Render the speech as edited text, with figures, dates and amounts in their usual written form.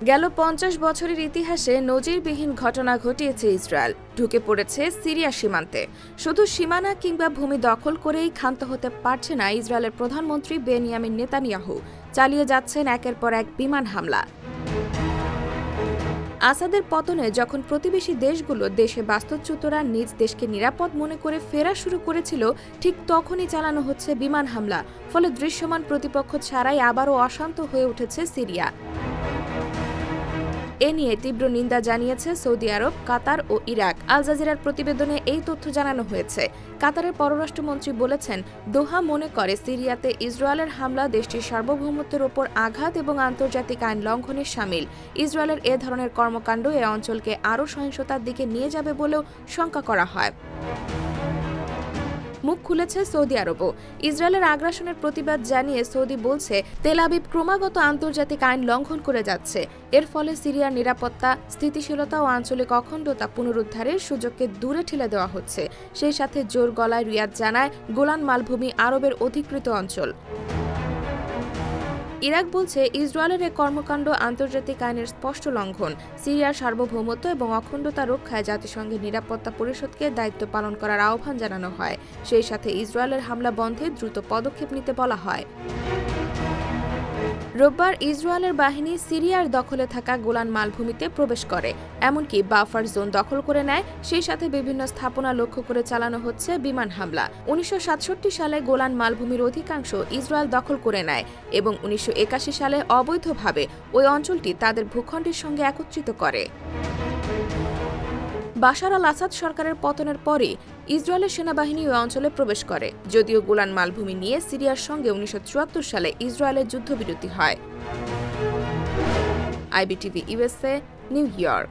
গেল ৫০ বছরের ইতিহাসে নজিরবিহীন ঘটনা ঘটিয়েছে ইসরায়েল। ঢুকে পড়েছে সিরিয়া সীমান্তে। শুধু সীমানা কিংবা ভূমি দখল করেই ক্ষান্ত হতে পারছে না ইসরায়েলের প্রধানমন্ত্রী বেনিয়ামিন নেতানিয়াহু। চালিয়ে যাচ্ছেন একের পর এক বিমান হামলা। আসাদের পতনে যখন প্রতিবেশী দেশগুলো দেশে বাস্তুচ্যুতরা নিজ দেশকে নিরাপদ মনে করে ফেরা শুরু করেছিল, ঠিক তখনই চালানো হচ্ছে বিমান হামলা। ফলে দৃশ্যমান প্রতিপক্ষ ছাড়াই আবারও অশান্ত হয়ে উঠেছে সিরিয়া। এ নিয়ে তীব্র নিন্দা জানিয়েছে সৌদি আরব, কাতার ও ইরাক। আল জাজিরার প্রতিবেদনে এই তথ্য জানানো হয়েছে। কাতারের পররাষ্ট্রমন্ত্রী বলেছেন, দোহা মনে করে সিরিয়াতে ইসরায়েলের হামলা দেশটির সার্বভৌমত্বের ওপর আঘাত এবং আন্তর্জাতিক আইন লঙ্ঘনের শামিল। ইসরায়েলের এ ধরনের কর্মকাণ্ড এ অঞ্চলকে আরও সহিংসতার দিকে নিয়ে যাবে বলেও শঙ্কা করা হয়। মুখ খুলেছে সৌদি আরবও। ইসরায়েলের আগ্রাসনের প্রতিবাদ জানিয়ে সৌদি বলছে, তেল আবিব ক্রমাগত আন্তর্জাতিক আইন লঙ্ঘন করে যাচ্ছে। এর ফলে সিরিয়ার নিরাপত্তা, স্থিতিশীলতা ও আঞ্চলিক অখণ্ডতা পুনরুদ্ধারের সুযোগকে দূরে ঠেলে দেওয়া হচ্ছে। সেই সাথে জোর গলায় রিয়াদ জানায়, গোলান মালভূমি আরবের অধিকৃত অঞ্চল। ইরাক বলছে, ইসরায়েলের এ কর্মকাণ্ড আন্তর্জাতিক আইনের স্পষ্ট লঙ্ঘন। সিরিয়ার সার্বভৌমত্ব এবং অখণ্ডতা রক্ষায় জাতিসংঘের নিরাপত্তা পরিষদকে দায়িত্ব পালন করার আহ্বান জানানো হয়। সেই সাথে ইসরায়েলের হামলা বন্ধে দ্রুত পদক্ষেপ নিতে বলা হয়। রোববার ইসরায়েলের বাহিনী সিরিয়ার দখলে থাকা গোলান মালভূমিতে প্রবেশ করে, এমনকি বাফার জোন দখল করে নেয়। সেই সাথে বিভিন্ন স্থাপনা লক্ষ্য করে চালানো হচ্ছে বিমান হামলা। ১৯৬৭ সালে গোলান মালভূমির অধিকাংশ ইসরায়েল দখল করে নেয় এবং ১৯৮১ সালে অবৈধভাবে ওই অঞ্চলটি তাদের ভূখণ্ডের সঙ্গে একত্রিত করে। বাশার আল আসাদ সরকারের পতনের পরই ইসরায়েলের সেনাবাহিনী ওই অঞ্চলে প্রবেশ করে। যদিও গোলান মালভূমি নিয়ে সিরিয়ার সঙ্গে ১৯৭৪ সালে ইসরায়েলের যুদ্ধবিরতি হয়। IBTV USA, new York.